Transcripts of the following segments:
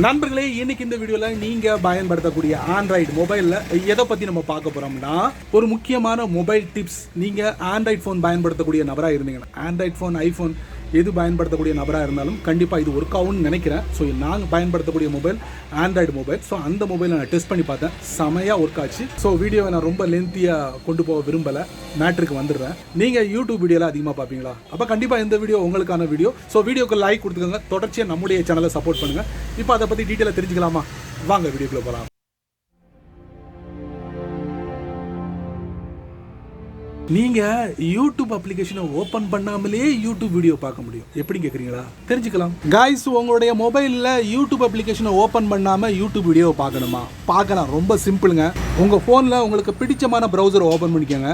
நண்பர்களே, இன்னைக்கு இந்த வீடியோல நீங்க பயன்படுத்தக்கூடிய ஆண்ட்ராய்டு மொபைல்ல எதை பத்தி நம்ம பார்க்க போறோம்னா, ஒரு முக்கியமான மொபைல் டிப்ஸ். நீங்க ஆண்ட்ராய்டு ஃபோன் பயன்படுத்தக்கூடிய நபரா இருந்தீங்கன்னா, ஆண்ட்ராய்டு ஃபோன், ஐபோன் எது பயன்படுத்தக்கூடிய நபராக இருந்தாலும் கண்டிப்பாக இது ஒர்க் ஆகும்னு நினைக்கிறேன். ஸோ நாங்கள் பயன்படுத்தக்கூடிய மொபைல் ஆண்ட்ராய்டு மொபைல். ஸோ அந்த மொபைலை நான் டெஸ்ட் பண்ணி பார்த்தேன், செமையாக ஒர்க் ஆச்சு. ஸோ வீடியோவை நான் ரொம்ப லென்த்தியாக கொண்டு போக விரும்பலை, மேட்ருக்கு வந்துடுறேன். நீங்கள் யூடியூப் வீடியோவில் அதிகமாக பார்ப்பீங்களா? அப்போ கண்டிப்பாக இந்த வீடியோ உங்களுக்கான வீடியோ. ஸோ வீடியோக்கு லைக் கொடுத்துக்கோங்க, தொடர்ச்சியாக நம்முடைய சேனலை சப்போர்ட் பண்ணுங்கள். இப்போ அதை பற்றி டீட்டெயிலாக தெரிஞ்சுக்கலாமா? வாங்க வீடியோக்குள்ளே போகலாம். நீங்க யூடியூப் அப்ளிகேஷனை ஓபன் பண்ணாமலே யூடியூப் வீடியோ பார்க்க முடியும். எப்படி கேக்குறீங்களா? தெரிஞ்சுக்கலாம். गाइस, உங்களுடைய மொபைல்ல யூடியூப் அப்ளிகேஷனை ஓபன் பண்ணாம யூடியூப் வீடியோ பார்க்கணுமா? பார்க்கலாம். ரொம்ப சிம்பிளுங்க. உங்க போன்ல உங்களுக்கு பிடிச்சமான பிரவுசரை ஓபன் பண்ணிக்கோங்க.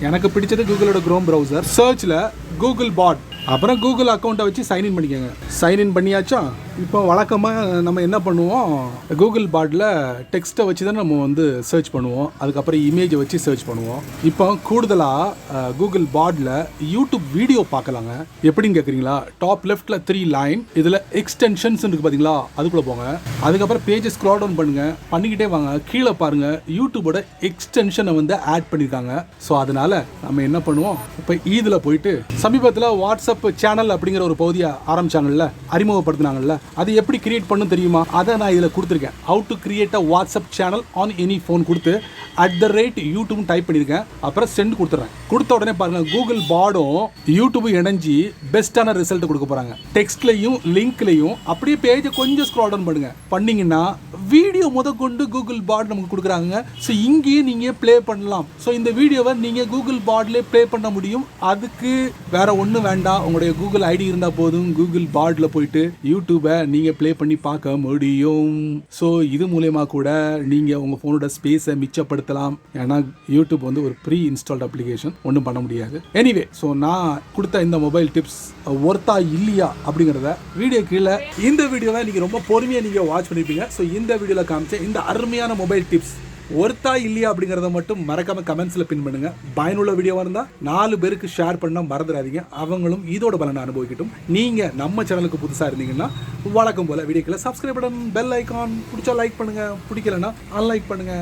எனக்கு பிடிச்சது கூகுளோட குரோம் பிரவுசர். சர்ச்ல கூகுள் பாட், அப்புறம் கூகுள் அக்கௌண்ட்டை வச்சு சைன்இன் பண்ணிக்கோங்க. சைன்இன் பண்ணியாச்சா? இப்போ வழக்கமாக நம்ம என்ன பண்ணுவோம், கூகுள் பாட்டில் டெக்ஸ்ட்டை வச்சு தான் நம்ம வந்து சர்ச் பண்ணுவோம். அதுக்கப்புறம் இமேஜை வச்சு சர்ச் பண்ணுவோம். இப்போ கூடுதலாக கூகுள் பாட்டில் யூடியூப் வீடியோ பார்க்கலாங்க. எப்படின்னு கேட்குறீங்களா? டாப் லெஃப்டில் 3 லைன், இதில் எக்ஸ்டென்ஷன்ஸ் இருக்குது பார்த்தீங்களா? அதுக்குள்ளே போங்க. அதுக்கப்புறம் பேஜை ஸ்க்ரால் டவுன் பண்ணுங்கள், பண்ணிக்கிட்டே வாங்க. கீழே பாருங்கள், யூடியூபோட எக்ஸ்டென்ஷனை வந்து ஆட் பண்ணியிருக்காங்க. ஸோ அதனால் நம்ம என்ன பண்ணுவோம், இப்போ இதில் போயிட்டு சமீபத்தில் வாட்ஸ்அப் சேனல் அப்படிங்கிற ஒரு பகுதியை ஆரம்பிச்சாங்கல்ல, அறிமுகப்படுத்தினாங்கல்ல, அது எப்படி கிரியேட் பண்ணு தெரியுமா? அதை நான் இதில் கொடுத்துருக்கேன். How to create a WhatsApp channel on any phone கொடுத்து @YouTube டைப் பண்ணியிருக்கேன். அப்புறம் சென்ட் கொடுத்துட்றேன். கொடுத்த உடனே பாருங்கள், கூகுள் பாடும் யூடியூப் இணைஞ்சி பெஸ்ட்டான ரிசல்ட் கொடுக்க போகிறாங்க. டெக்ஸ்ட்லையும் லிங்க்லையும். அப்படியே பேஜை கொஞ்சம் ஸ்க்ரால் டவுன் பண்ணுங்க. பண்ணிங்கன்னா வீடியோ முதற்கொண்டு கூகுள் பாட் நமக்கு கொடுக்குறாங்க. ஸோ இங்கேயே நீங்கள் ப்ளே பண்ணலாம். ஸோ இந்த வீடியோவை நீங்கள் கூகுள் பாட்லேயே ப்ளே பண்ண முடியும். அதுக்கு வேற ஒன்றும் வேண்டாம், உங்களுடைய கூகுள் ஐடி இருந்தால் போதும். கூகுள் பாட்டில் போயிட்டு யூடியூபை நீங்கள் ப்ளே பண்ணி பார்க்க முடியும். ஸோ இது மூலயமா கூட நீங்கள் உங்கள் ஃபோனோட ஸ்பேஸை மிச்சப்படுத்தலாம். ஏன்னா யூடியூப் வந்து ஒரு ப்ரீ இன்ஸ்டால்ட் அப்ளிகேஷன், ஒன்றும் பண்ண முடியாது. எனிவே, ஸோ நான் கொடுத்த இந்த மொபைல் டிப்ஸ் ஒர்த்தா இல்லையா அப்படிங்கிறத வீடியோ கீழே இந்த வீடியோவை நீங்கள் ரொம்ப பொறுமையாக நீங்கள் வாட்ச் பண்ணியிருப்பீங்க. ஸோ இந்த வீடியோவில் காமிச்ச இந்த அருமையான மொபைல் டிப்ஸ் ஒர்த்தா இல்லையா அப்படிங்கிறத மட்டும் மறக்காம கமெண்ட்ஸ்ல பின் பண்ணுங்க. பயனுள்ள வீடியோவா இருந்தா 4 பேருக்கு ஷேர் பண்ண மறந்துடாதீங்க. அவங்களும் இதோட பலனை அனுபவிக்கட்டும். நீங்க நம்ம சேனலுக்கு புதுசா இருந்தீங்கன்னா வழக்கம் போல வீடியோக்களை சப்ஸ்கிரைப் பட்டன், பெல் ஐகான், பிடிச்சா லைக் பண்ணுங்க, பிடிக்கலன்னா அன்லைக் பண்ணுங்க.